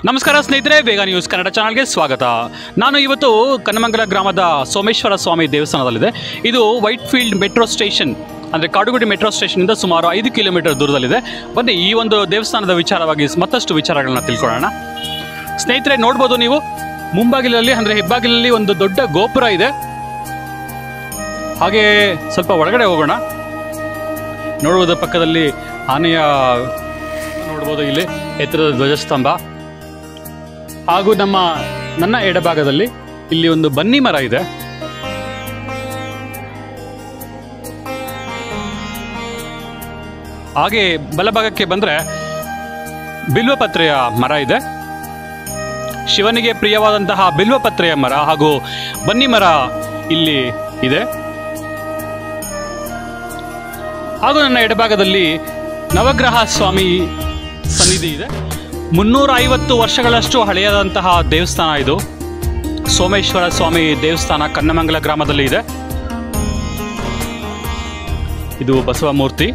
ನಮಸ್ಕಾರ ಸ್ನೇಹಿತರೆ, ಬೇಗ ನ್ಯೂಸ್ ಕನ್ನಡ ಚಾನಲ್ಗೆ ಸ್ವಾಗತ. ನಾನು ಇವತ್ತು ಕನ್ನಮಂಗಲ ಗ್ರಾಮದ ಸೋಮೇಶ್ವರ ಸ್ವಾಮಿ ದೇವಸ್ಥಾನದಲ್ಲಿದೆ. ಇದು ವೈಟ್ ಫೀಲ್ಡ್ ಮೆಟ್ರೋ ಸ್ಟೇಷನ್ ಅಂದರೆ ಕಾಡುಗುಡಿ ಮೆಟ್ರೋ ಸ್ಟೇಷನಿಂದ ಸುಮಾರು 5 ಕಿಲೋಮೀಟರ್ ದೂರದಲ್ಲಿದೆ. ಬನ್ನಿ ಈ ಒಂದು ದೇವಸ್ಥಾನದ ವಿಚಾರವಾಗಿ ಮತ್ತಷ್ಟು ವಿಚಾರಗಳನ್ನ ತಿಳ್ಕೊಳ್ಳೋಣ. ಸ್ನೇಹಿತರೆ, ನೋಡ್ಬೋದು ನೀವು ಮುಂಬಾಗಿಲಲ್ಲಿ ಅಂದರೆ ಹೆಬ್ಬಾಗಿಲಲ್ಲಿ ಒಂದು ದೊಡ್ಡ ಗೋಪುರ ಇದೆ. ಹಾಗೆ ಸ್ವಲ್ಪ ಒಳಗಡೆ ಹೋಗೋಣ. ನೋಡುವುದರ ಪಕ್ಕದಲ್ಲಿ ಆನೆಯ ನೋಡ್ಬೋದು, ಇಲ್ಲಿ ಎತ್ತರದ ಧ್ವಜಸ್ತಂಭ, ಹಾಗೂ ನನ್ನ ಎಡಭಾಗದಲ್ಲಿ ಇಲ್ಲಿ ಒಂದು ಬನ್ನಿ ಮರ ಇದೆ. ಹಾಗೆ ಬಲಭಾಗಕ್ಕೆ ಬಂದರೆ ಬಿಲ್ವಪತ್ರೆಯ ಮರ ಇದೆ. ಶಿವನಿಗೆ ಪ್ರಿಯವಾದಂತಹ ಬಿಲ್ವಪತ್ರೆಯ ಮರ ಹಾಗೂ ಬನ್ನಿ ಮರ ಇಲ್ಲಿ ಇದೆ. ಹಾಗೂ ನನ್ನ ಎಡಭಾಗದಲ್ಲಿ ನವಗ್ರಹ ಸ್ವಾಮಿ ಸನ್ನಿಧಿ ಇದೆ. 350 ವರ್ಷಗಳಷ್ಟು ಹಳೆಯದಂತಹ ದೇವಸ್ಥಾನ ಇದು. ಸೋಮೇಶ್ವರ ಸ್ವಾಮಿ ದೇವಸ್ಥಾನ ಕನ್ನಮಂಗಲ ಗ್ರಾಮದಲ್ಲಿ ಇದೆ. ಇದು ಬಸವ ಮೂರ್ತಿ.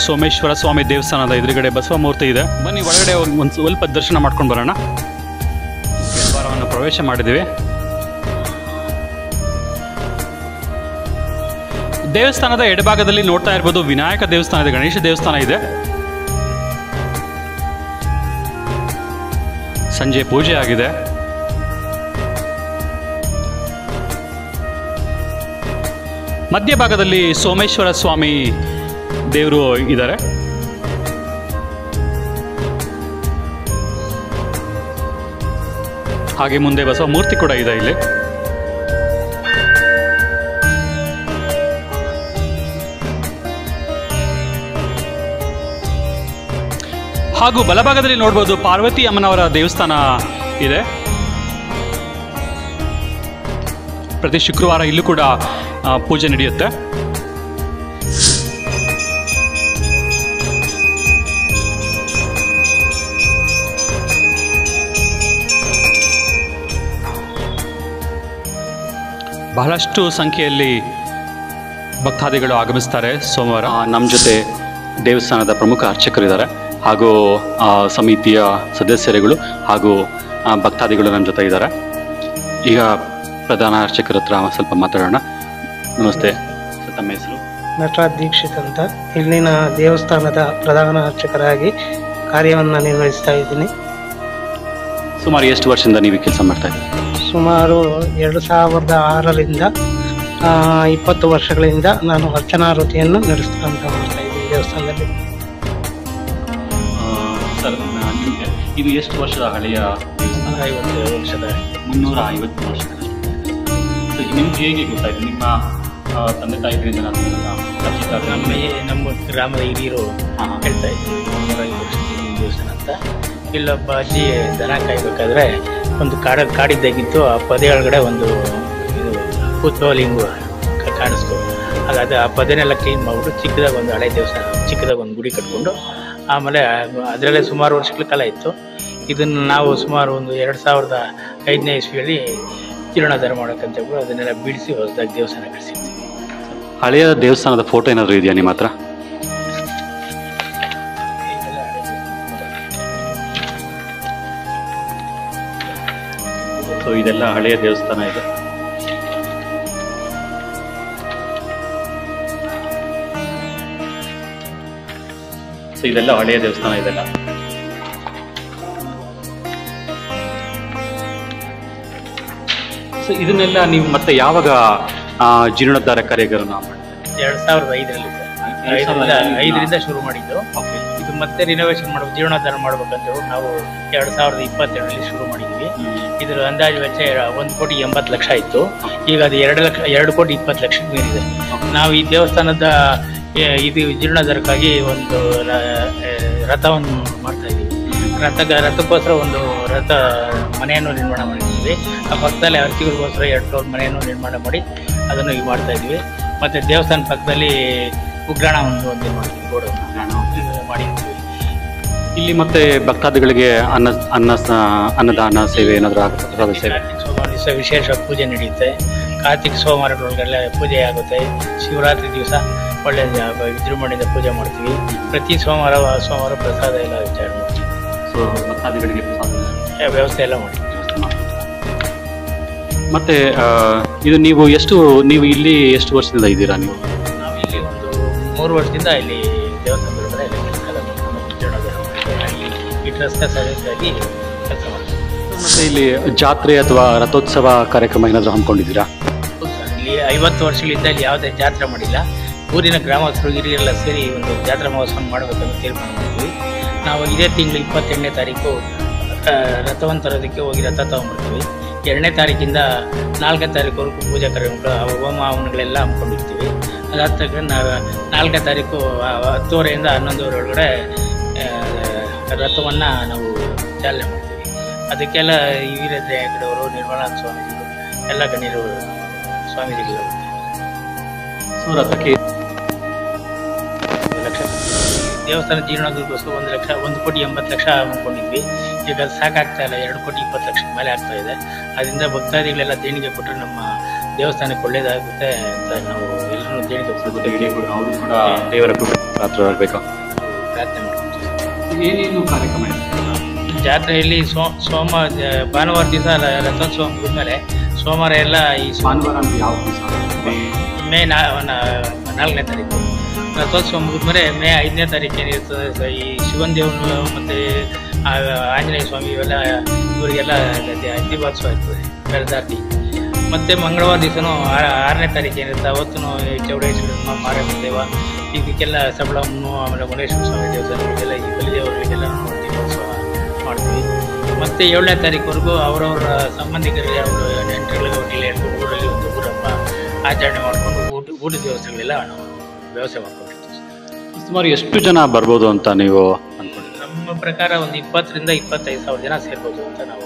ಸೋಮೇಶ್ವರ ಸ್ವಾಮಿ ದೇವಸ್ಥಾನದ ಎದುರುಗಡೆ ಬಸವ ಮೂರ್ತಿ ಇದೆ. ಬನ್ನಿ ಒಳಗಡೆ ಒಂದು ಸ್ವಲ್ಪ ದರ್ಶನ ಮಾಡ್ಕೊಂಡು ಬರೋಣ. ದ್ವಾರವನ್ನು ಪ್ರವೇಶ ಮಾಡಿದ್ದೀವಿ. ದೇವಸ್ಥಾನದ ಎಡಭಾಗದಲ್ಲಿ ನೋಡ್ತಾ ಇರ್ಬೋದು ವಿನಾಯಕ ದೇವಸ್ಥಾನ ಇದೆ, ಗಣೇಶ ದೇವಸ್ಥಾನ ಇದೆ. ಸಂಜೆ ಪೂಜೆ ಆಗಿದೆ. ಮಧ್ಯಭಾಗದಲ್ಲಿ ಸೋಮೇಶ್ವರ ಸ್ವಾಮಿ ದೇವರು ಇದ್ದಾರೆ. ಹಾಗೆ ಮುಂದೆ ಬಸವ ಮೂರ್ತಿ ಕೂಡ ಇದೆ ಇಲ್ಲಿ. ಹಾಗೂ ಬಲಭಾಗದಲ್ಲಿ ನೋಡ್ಬೋದು ಪಾರ್ವತಿ ಅಮ್ಮನವರ ದೇವಸ್ಥಾನ ಇದೆ. ಪ್ರತಿ ಶುಕ್ರವಾರ ಇಲ್ಲೂ ಕೂಡ ಪೂಜೆ ನಡೆಯುತ್ತೆ. ಬಹಳಷ್ಟು ಸಂಖ್ಯೆಯಲ್ಲಿ ಭಕ್ತಾದಿಗಳು ಆಗಮಿಸ್ತಾರೆ ಸೋಮವಾರ. ನಮ್ಮ ಜೊತೆ ದೇವಸ್ಥಾನದ ಪ್ರಮುಖ ಅರ್ಚಕರಿದ್ದಾರೆ, ಹಾಗೂ ಸಮಿತಿಯ ಸದಸ್ಯರುಗಳು ಹಾಗೂ ಭಕ್ತಾದಿಗಳು ನಮ್ಮ ಜೊತೆ ಇದ್ದಾರೆ. ಈಗ ಪ್ರಧಾನ ಅರ್ಚಕರ ಹತ್ರ ಸ್ವಲ್ಪ ಮಾತಾಡೋಣ. ನಮಸ್ತೆ, ತಮ್ಮ ಹೆಸರು? ನಟರಾಜ್ ದೀಕ್ಷಿತ್ ಅಂತ. ಇಲ್ಲಿನ ದೇವಸ್ಥಾನದ ಪ್ರಧಾನ ಅರ್ಚಕರಾಗಿ ಕಾರ್ಯವನ್ನು ನಿರ್ವಹಿಸ್ತಾ ಇದ್ದೀನಿ. ಸುಮಾರು ಎಷ್ಟು ವರ್ಷದಿಂದ ನೀವು ಕೆಲಸ ಮಾಡ್ತಾ ಇದ್ದೀರಿ? ಸುಮಾರು 2006ರಿಂದ 20 ವರ್ಷಗಳಿಂದ ನಾನು ಅರ್ಚನಾ ವೃತ್ತಿಯನ್ನು ನಡೆಸ್ತಾ ಮಾಡ್ತಾ ಇದ್ದೀನಿ ದೇವಸ್ಥಾನದಲ್ಲಿ. ಸರ್, ನಿಮಗೆ ಇದು ಎಷ್ಟು ವರ್ಷದ ಹಳೆಯ ದೇವಸ್ಥಾನ? 350 ವರ್ಷದ. 350 ವರ್ಷದ. ಸೊ ನಿಮ್ಗೆ ಹೇಗೆ ಗೊತ್ತಾಯ್ತು? ನಿಮ್ಮ ತಂದೆ ತಾಯಿಗಳಿಂದ ನಮ್ಮ ಗ್ರಾಮದ ಹಿರಿಯರು ಹೇಳ್ತಾ ಇದ್ರು 350 ವರ್ಷದ ದೇವಸ್ಥಾನ ಅಂತ. ಇಲ್ಲೊಬ್ಬ ಅಜ್ಜಿ ದನ ಕಾಯ್ಬೇಕಾದ್ರೆ ಒಂದು ಕಾಡಿದ್ದಾಗಿತ್ತು. ಆ ಪೊದೆ ಒಳಗಡೆ ಒಂದು ಇದು ಕೂತ್ಲಿಂಗು ಕಾಣಿಸ್ತು. ಹಾಗಾದ್ರೆ ಆ ಪೊದೆನೆಲ್ಲ ಕ್ಲೀನ್ ಮಾಡಿಬಿಟ್ಟು ಚಿಕ್ಕದಾಗ ಒಂದು ಹಳೆ ದೇವಸ್ಥಾನ, ಚಿಕ್ಕದಾಗ ಒಂದು ಗುಡಿ ಕಟ್ಕೊಂಡು ಆಮೇಲೆ ಅದರಲ್ಲೇ ಸುಮಾರು ವರ್ಷಗಳ ಕಾಲ ಇತ್ತು. ಇದನ್ನು ನಾವು ಸುಮಾರು ಒಂದು 2005ನೇ ಇಸ್ವಿಯಲ್ಲಿ ಜೀರ್ಣೋದ್ಧಾರ ಮಾಡೋಕ್ಕಂತ ಹೇಳ್ಬಿಟ್ಟು ಅದನ್ನೆಲ್ಲ ಬಿಡಿಸಿ ಹೊಸದಾಗಿ ದೇವಸ್ಥಾನ ಕಳಿಸಿರ್ತೀವಿ. ಹಳೆಯ ದೇವಸ್ಥಾನದ ಫೋಟೋ ಏನಾದರೂ ಇದೆಯಾ ನಿಮ್ಮ ಹತ್ರ? ಸೊ ಇದೆಲ್ಲ ಹಳೆಯ ದೇವಸ್ಥಾನ ಇದೆ. ಸೊ ಇದೆಲ್ಲ ಹಳೆಯ ದೇವಸ್ಥಾನ ಇದೆಲ್ಲ. ಸೊ ಇದನ್ನೆಲ್ಲ ನೀವು ಮತ್ತೆ ಯಾವಾಗ ಜೀರ್ಣೋದ್ಧಾರ ಕಾರ್ಯಗಳನ್ನು ಮಾಡ್ತೀವಿ? 2005ರಿಂದ ಶುರು ಮಾಡಿದ್ದು. ಇದು ಮತ್ತೆ ರಿನೋವೇಷನ್ ಮಾಡಬೇಕು, ಜೀರ್ಣೋದ್ಧಾರ ಮಾಡ್ಬೇಕಂತ ಹೇಳಿ ನಾವು 2022ರಲ್ಲಿ ಶುರು ಮಾಡಿದ್ವಿ. ಇದರ ಅಂದಾಜು ವೆಚ್ಚ 1,80,00,000 ಇತ್ತು. ಈಗ ಅದು 2,20,00,000 ಮೀರಿದೆ. ನಾವು ಈ ದೇವಸ್ಥಾನದ ಇದು ಜೀರ್ಣೋದ್ಧಾರಕ್ಕಾಗಿ ಒಂದು ರಥವನ್ನು ಮಾಡ್ತಾ ಇದ್ದೀವಿ. ರಥಕ್ಕೋಸ್ಕರ ಒಂದು ರಥ ಮನೆಯನ್ನು ನಿರ್ಮಾಣ ಮಾಡಿದ್ದೀವಿ. ಆ ಪಕ್ಕದಲ್ಲಿ ಅರ್ಚಿಗಳಿಗೋಸ್ಕರ 2 ಫ್ಲೋರ್ ಮನೆಯನ್ನು ನಿರ್ಮಾಣ ಮಾಡಿ ಅದನ್ನು ಈಗ ಮಾಡ್ತಾ ಇದ್ವಿ. ಮತ್ತು ದೇವಸ್ಥಾನ ಪಕ್ಕದಲ್ಲಿ ಉಗ್ರಾಣ ಒಂದು ನಿರ್ಮಾಣ ಮಾಡಿದ್ದೀವಿ. ಇಲ್ಲಿ ಮತ್ತೆ ಭಕ್ತಾದಿಗಳಿಗೆ ಅನ್ನದಾನ ಸೇವೆ ಏನಾದರೂ ಆಗುತ್ತೆ? ವಿಶೇಷ ಪೂಜೆ ನಡೆಯುತ್ತೆ. ಕಾರ್ತಿಕ ಸೋಮವಾರಗಳೊಳಗೆಲ್ಲ ಪೂಜೆ ಆಗುತ್ತೆ. ಶಿವರಾತ್ರಿ ದಿವಸ ಒಳ್ಳೆ ವಿಜೃಂಭಣೆಯಿಂದ ಪೂಜೆ ಮಾಡ್ತೀವಿ. ಪ್ರತಿ ಸೋಮವಾರ ಪ್ರಸಾದ ಎಲ್ಲ ವಿಚಾರ ಮಾಡ್ತೀವಿ. ಸೊ ಭಕ್ತಾದಿಗಳಿಗೆ ವ್ಯವಸ್ಥೆ ಎಲ್ಲ ಮಾಡಿ. ಮತ್ತೆ ಇದು ನೀವು ಇಲ್ಲಿ ಎಷ್ಟು ವರ್ಷದಿಂದ ಇದ್ದೀರಾ ನೀವು? ನಾವು ಇಲ್ಲಿ ಒಂದು 3 ವರ್ಷದಿಂದ ಇಲ್ಲಿ ದೇವಸ್ಥಾನದೊಳಗಡೆ ಕೆಲಸ ಎಲ್ಲ ಮಾಡ್ಕೊಂಡು ಈ ಟ್ರಸ್ಟ್ನ ಸದಸ್ಯರಾಗಿ ಕೆಲಸ ಮಾಡ್ತೀವಿ. ಮತ್ತೆ ಇಲ್ಲಿ ಜಾತ್ರೆ ಅಥವಾ ರಥೋತ್ಸವ ಕಾರ್ಯಕ್ರಮ ಏನಾದರೂ ಹಮ್ಮಿಕೊಂಡಿದ್ದೀರಾ? ಇಲ್ಲಿ 50 ವರ್ಷಗಳಿಂದ ಇಲ್ಲಿ ಯಾವುದೇ ಜಾತ್ರೆ ಮಾಡಿಲ್ಲ. ಊರಿನ ಗ್ರಾಮಸ್ಥರು ಹಿರಿಯರೆಲ್ಲ ಸೇರಿ ಒಂದು ಜಾತ್ರಾ ಮಹೋತ್ಸವ ಮಾಡಬೇಕಂತ ತೀರ್ಮಾನ ಮಾಡ್ತೀವಿ. ನಾವು ಇದೇ ತಿಂಗಳು 28ನೇ ತಾರೀಕು ರಥವನ್ನು ತರೋದಕ್ಕೆ ಹೋಗಿ ರಥ ತಗೊಂಡ್ಬರ್ತೀವಿ. 2ನೇ ತಾರೀಕಿಂದ 4ನೇ ತಾರೀಕುವರೆಗೂ ಪೂಜಾ ಕಾರ್ಯಕ್ರಮಗಳು ಹೋಮ ಹವನಗಳೆಲ್ಲ ಹಮ್ಮಿಕೊಂಡಿರ್ತೀವಿ. ಅದಾದ ತಕ್ಷಣ ನಾವು 4ನೇ ತಾರೀಕು 10:30ಯಿಂದ 11:00 ಒಳಗಡೆ ರಥವನ್ನು ನಾವು ಚಾಲನೆ ಮಾಡ್ತೀವಿ. ಅದಕ್ಕೆಲ್ಲ ಈ ವೀರೇಂದ್ರ ಹೆಗ್ಗಡೆಯವರು, ನಿರ್ಮಲಾನಂದ ಸ್ವಾಮೀಜಿಗಳು ಎಲ್ಲ ಗಣ್ಯರು ಸ್ವಾಮೀಜಿಗಳು ರಥಕ್ಕೆ ದೇವಸ್ಥಾನ ಜೀರ್ಣೋದ್ಧಾರಕ್ಕೋಸ್ಕರ 1,80,00,000 ಹಮ್ಮಿಕೊಂಡಿದ್ವಿ. ಈಗ ಅದು ಸಾಕಾಗ್ತಾ ಇಲ್ಲ, 2,20,00,000 ಮೇಲೆ ಆಗ್ತಾ ಇದೆ. ಅದರಿಂದ ಭಕ್ತಾದಿಗಳೆಲ್ಲ ದೇಣಿಗೆ ಕೊಟ್ಟರೆ ನಮ್ಮ ದೇವಸ್ಥಾನಕ್ಕೆ ಒಳ್ಳೇದಾಗುತ್ತೆ ಅಂತ ನಾವು ಎಲ್ಲರೂ ದೇಣಿಗೆ ಅವರು ಕೂಡ ದೇವರ ಪಾತ್ರರಾಗಬೇಕು ಪ್ರಾರ್ಥನೆ ಮಾಡ್ತೀವಿ. ಏನೇನು ಕಾರ್ಯಕ್ರಮ ಇದೆ ಜಾತ್ರೆಯಲ್ಲಿ? ಭಾನುವಾರ ದಿವಸ ರಥೋತ್ಸವ ಮುಗಿದ್ಮೇಲೆ ಸೋಮವಾರ ಎಲ್ಲ ಈ ಭಾನುವಾರ ಯಾವ ದಿವಸ? ಮೇ 4ನೇ ತಾರೀಕು ರಥೋತ್ಸವ ಮುಗಿದ್ಮೇಲೆ ಮೇ 5ನೇ ತಾರೀಕು ಏನಿರ್ತದೆ ಈ ಶಿವನ್ ದೇವನು ಮತ್ತು ಆಂಜನೇಯ ಸ್ವಾಮಿ ಇವೆಲ್ಲ ಇವರಿಗೆಲ್ಲ ದೀಪೋತ್ಸವ ಇರ್ತದೆ ಬೆಳದಾರ್ತಿ. ಮತ್ತು ಮಂಗಳವಾರ ದಿವಸನೂ 6ನೇ ತಾರೀಕು ಏನಿರುತ್ತೆ ಅವತ್ತು ಚೌಡೇಶ್ವರ ಮಾರಮ್ಮ ದೇವ ಇದಕ್ಕೆಲ್ಲ ಸಬಳಮ್ಮನು ಆಮೇಲೆ ಮುನೇಶ್ವರ ಸ್ವಾಮಿ ದೇವಸ್ಥಾನಗಳಿಗೆಲ್ಲ ಈ ಬಲಿದೇವರಿಗೆಲ್ಲ ದೀಪೋತ್ಸವ ಮಾಡ್ತೀವಿ. ಮತ್ತು 7ನೇ ತಾರೀಕುವರೆಗೂ ಅವರವರ ಸಂಬಂಧಿಕರಿಗೆ ಅವರು ನೆಂಟರುಗಳಿಗೆ ಹೋಟೆಲ್ ಹೇಳ್ಕೊಂಡು ಊರಲ್ಲಿ ಒಂದು ಊರಪ್ಪ ಆಚರಣೆ ಮಾಡಿಕೊಂಡು ಊಟದ ವ್ಯವಸ್ಥೆಗಳೆಲ್ಲ ನಾವು ವ್ಯವಸ್ಥೆ ಮಾಡ್ಕೊಂಡಿರ್ತೀವಿ. ಸುಮಾರು ಎಷ್ಟು ಜನ ಬರ್ಬೋದು ಅಂತ ನೀವು ಅಂದ್ಕೊಂಡಿದ್ದೀರಾ? ನಮ್ಮ ಪ್ರಕಾರ ಒಂದು 20,000ರಿಂದ 25,000 ಜನ ಸೇರ್ಬೋದು ಅಂತ ನಾವು.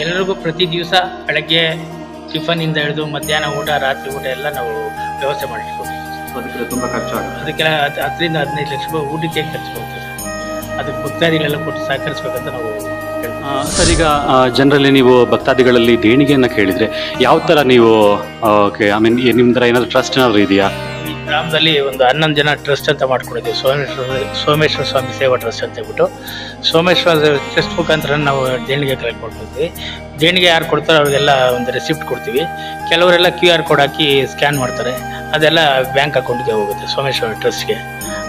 ಎಲ್ಲರಿಗೂ ಪ್ರತಿ ದಿವಸ ಬೆಳಗ್ಗೆ ಟಿಫನಿಂದ ಹಿಡಿದು ಮಧ್ಯಾಹ್ನ ಊಟ, ರಾತ್ರಿ ಊಟ ಎಲ್ಲ ನಾವು ವ್ಯವಸ್ಥೆ ಮಾಡಿಟ್ಕೊಡ್ತೀವಿ. ಅದಕ್ಕೆ ತುಂಬ ಖರ್ಚಾಗುತ್ತೆ. ಅದಕ್ಕೆಲ್ಲ 10ರಿಂದ 15 ಲಕ್ಷ ರೂಪಾಯಿ ಊಟಕ್ಕೆ ಖರ್ಚು ಬರ್ತದೆ. ಅದಕ್ಕೆ ಭಕ್ತಾದಿಗಳೆಲ್ಲ ಕೊಟ್ಟು ಸಹಕರಿಸ್ಬೇಕಂತ ನಾವು ಸರ್, ಈಗ ಜನರಲ್ಲಿ ನೀವು ಭಕ್ತಾದಿಗಳಲ್ಲಿ ದೇಣಿಗೆಯನ್ನು ಕೇಳಿದರೆ ಯಾವ ಥರ ನೀವು ನಿಮ್ಮ ಥರ ಏನಾದರೂ ಟ್ರಸ್ಟ್ ಏನಾದರೂ ಇದೆಯಾ? ಈ ಗ್ರಾಮದಲ್ಲಿ ಒಂದು 11 ಜನ ಟ್ರಸ್ಟ್ ಅಂತ ಮಾಡ್ಕೊಂಡಿದ್ದೀವಿ. ಸೋಮೇಶ್ವರ ಸ್ವಾಮಿ ಸೇವಾ ಟ್ರಸ್ಟ್ ಅಂತ ಹೇಳ್ಬಿಟ್ಟು ಸೋಮೇಶ್ವರ ಟ್ರಸ್ಟ್ ಮುಖಾಂತರ ನಾವು ದೇಣಿಗೆ ಕಲೆಕ್ಟ್ ಮಾಡ್ಕೊಳ್ತೀವಿ. ದೇಣಿಗೆ ಯಾರು ಕೊಡ್ತಾರೋ ಅವ್ರಿಗೆಲ್ಲ ಒಂದು ರೆಸಿಪ್ಟ್ ಕೊಡ್ತೀವಿ. ಕೆಲವರೆಲ್ಲ QR ಕೋಡ್ ಹಾಕಿ ಸ್ಕ್ಯಾನ್ ಮಾಡ್ತಾರೆ, ಅದೆಲ್ಲ ಬ್ಯಾಂಕ್ ಅಕೌಂಟ್ಗೆ ಹೋಗುತ್ತೆ ಸೋಮೇಶ್ವರ ಟ್ರಸ್ಟ್ಗೆ.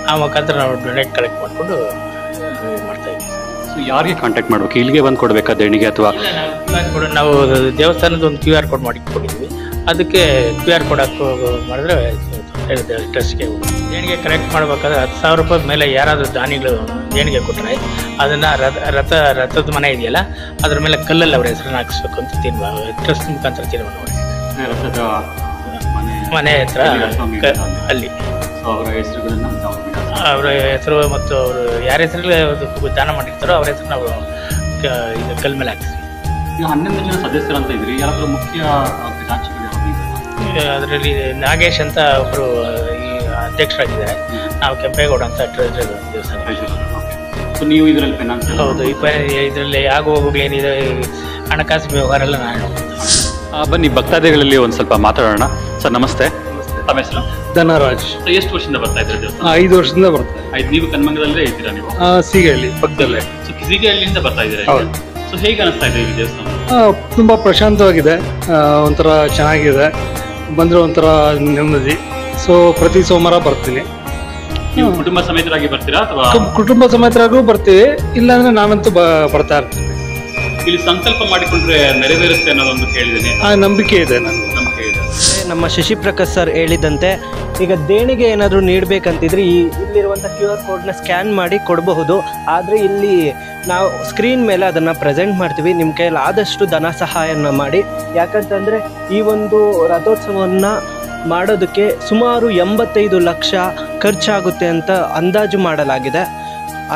ಆ ಮುಖಾಂತರ ನಾವು ಡೊನೇಟ್ ಕಲೆಕ್ಟ್ ಮಾಡಿಕೊಂಡು ಮಾಡ್ತಾ ಇದ್ದೀವಿ. ಸೊ ಯಾರಿಗೆ ಕಾಂಟ್ಯಾಕ್ಟ್ ಮಾಡಬೇಕು? ಇಲ್ಲಿಗೆ ಬಂದು ಕೊಡಬೇಕಾ ದೇಣಿಗೆ ಅಥವಾ? ನಾವು ದೇವಸ್ಥಾನದ ಒಂದು QR ಕೋಡ್ ಮಾಡಿ ಕೊಟ್ಟಿದ್ವಿ. ಅದಕ್ಕೆ QR ಕೋಡ್ ಹಾಕಿ ಮಾಡಿದ್ರೆ ಟ್ರಸ್ಟ್ಗೆ ದೇಣಿಗೆ ಕಲೆಕ್ಟ್ ಮಾಡಬೇಕಾದ್ರೆ 10,000 ರೂಪಾಯಿ ಮೇಲೆ ಯಾರಾದರೂ ದಾನಿಗಳು ದೇಣಿಗೆ ಕೊಟ್ಟರೆ ಅದನ್ನು ರಥದ ಮನೆ ಇದೆಯಲ್ಲ ಅದ್ರ ಮೇಲೆ ಕಲ್ಲಲ್ಲಿ ಅವ್ರ ಹೆಸರನ್ನು ಹಾಕಿಸ್ಬೇಕು ಅಂತ ಟ್ರಸ್ಟ್ ಮುಖಾಂತರ ತೀರ್ಮಾನ ಮಾಡಿ ಮನೆ ಹತ್ರ ಅಲ್ಲಿ ಅವರ ಹೆಸರು ಮತ್ತು ಅವರು ಯಾರ ಹೆಸರಲ್ಲಿ ದಾನ ಮಾಡಿರ್ತಾರೋ ಅವ್ರ ಹೆಸರು ನಾವು ಇದು ಕಲ್ ಮೇಲೆ ಹಾಕ್ತೀವಿ. 11 ಜನ ಸದಸ್ಯರು ಅಂತ ಇದ್ರಿ, ಯಾರಾದರೂ ಮುಖ್ಯ ಅದರಲ್ಲಿ ನಾಗೇಶ್ ಅಂತ ಒಬ್ಬರು ಈ ಅಧ್ಯಕ್ಷರಾಗಿದ್ದಾರೆ. ನಾವು ಕೆಂಪೇಗೌಡ ಅಂತ ದೇವಸ್ಥಾನ. ನೀವು ಇದರಲ್ಲಿ ಫೈನಾನ್ಸ್? ಹೌದು, ಇದರಲ್ಲಿ ಆಗು ಹೋಗುಗಳೇನಿದೆ ಹಣಕಾಸು ವ್ಯವಹಾರ ಎಲ್ಲ ನಾನು. ಬನ್ನಿ ಭಕ್ತಾದಿಗಳಲ್ಲಿ ಒಂದು ಸ್ವಲ್ಪ ಮಾತಾಡೋಣ. ಸರ್ ನಮಸ್ತೆ, ತಮ್ಮ ಹೆಸರು? ಧನರಾಜ್. ಎಷ್ಟು ವರ್ಷದಿಂದ ಬರ್ತಾ ಇದ್ದೀರಾ ದೇವಸ್ಥಾನ? 5 ವರ್ಷದಿಂದ ಬರ್ತಾರೆ. ನೀವು ಕನ್ಮಂಗಲಲ್ಲೇ ಇದ್ದೀರಾ ನೀವು? ಸೀಗಹಳ್ಳಿ ಪಕ್ಕದಲ್ಲೇ. ಸೀಗಹಳ್ಳಿಯಿಂದ ಬರ್ತಾ ಇದ್ದೀರಾ? ಸೊ ಹೇಗೆ ಅನಿಸ್ತಾ ಇದೆ ಈ ದೇವಸ್ಥಾನ? ತುಂಬ ಪ್ರಶಾಂತವಾಗಿದೆ, ಒಂಥರ ಚೆನ್ನಾಗಿದೆ, ಬಂದರೆ ಒಂಥರ ನೆಮ್ಮದಿ. ಸೊ ಪ್ರತಿ ಸೋಮವಾರ ಬರ್ತೀನಿ. ನೀವು ಕುಟುಂಬ ಸಮೇತರಾಗಿ ಬರ್ತೀರಾ ಅಥವಾ? ಕುಟುಂಬ ಸಮೇತರಾಗೂ ಬರ್ತೀವಿ, ಇಲ್ಲಾಂದ್ರೆ ನಾನಂತೂ ಬರ್ತಾ ಇರ್ತೀನಿ. ಇಲ್ಲಿ ಸಂಕಲ್ಪ ಮಾಡಿಕೊಂಡ್ರೆ ನೆರವೇರುತ್ತೆ ಅನ್ನೋದೊಂದು ಕೇಳಿದ್ದೀನಿ. ಆ ನಂಬಿಕೆ ಇದೆ ನನಗೆ. ನಮ್ಮ ಶಶಿಪ್ರಕಾಶ್ ಸರ್ ಹೇಳಿದಂತೆ ಈಗ ದೇಣಿಗೆ ಏನಾದರೂ ನೀಡಬೇಕಂತಿದ್ರೆ ಇಲ್ಲಿರುವಂಥ QR ಕೋಡ್ನ ಸ್ಕ್ಯಾನ್ ಮಾಡಿ ಕೊಡಬಹುದು. ಆದರೆ ಇಲ್ಲಿ ನಾವು ಸ್ಕ್ರೀನ್ ಮೇಲೆ ಅದನ್ನು ಪ್ರೆಸೆಂಟ್ ಮಾಡ್ತೀವಿ. ನಿಮ್ಮ ಕೈಯಲ್ಲಿ ಆದಷ್ಟು ಧನ ಸಹಾಯನ ಮಾಡಿ. ಯಾಕಂತಂದರೆ ಈ ಒಂದು ರಥೋತ್ಸವವನ್ನು ಮಾಡೋದಕ್ಕೆ ಸುಮಾರು 85 ಲಕ್ಷ ಖರ್ಚಾಗುತ್ತೆ ಅಂತ ಅಂದಾಜು ಮಾಡಲಾಗಿದೆ.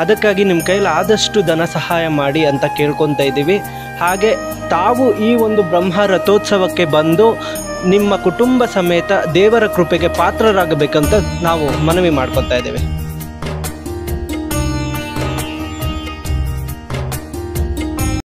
ಅದಕ್ಕಾಗಿ ನಿಮ್ಮ ಕೈಯಲ್ಲಿ ಆದಷ್ಟು ಧನ ಸಹಾಯ ಮಾಡಿ ಅಂತ ಕೇಳ್ಕೊತಾ ಇದ್ದೀವಿ. ಹಾಗೆ ತಾವು ಈ ಒಂದು ಬ್ರಹ್ಮ ರಥೋತ್ಸವಕ್ಕೆ ಬಂದು ನಿಮ್ಮ ಕುಟುಂಬ ಸಮೇತ ದೇವರ ಕೃಪೆಗೆ ಪಾತ್ರರಾಗಬೇಕಂತ ನಾವು ಮನವಿ ಮಾಡ್ಕೊತಾ ಇದ್ದೇವೆ.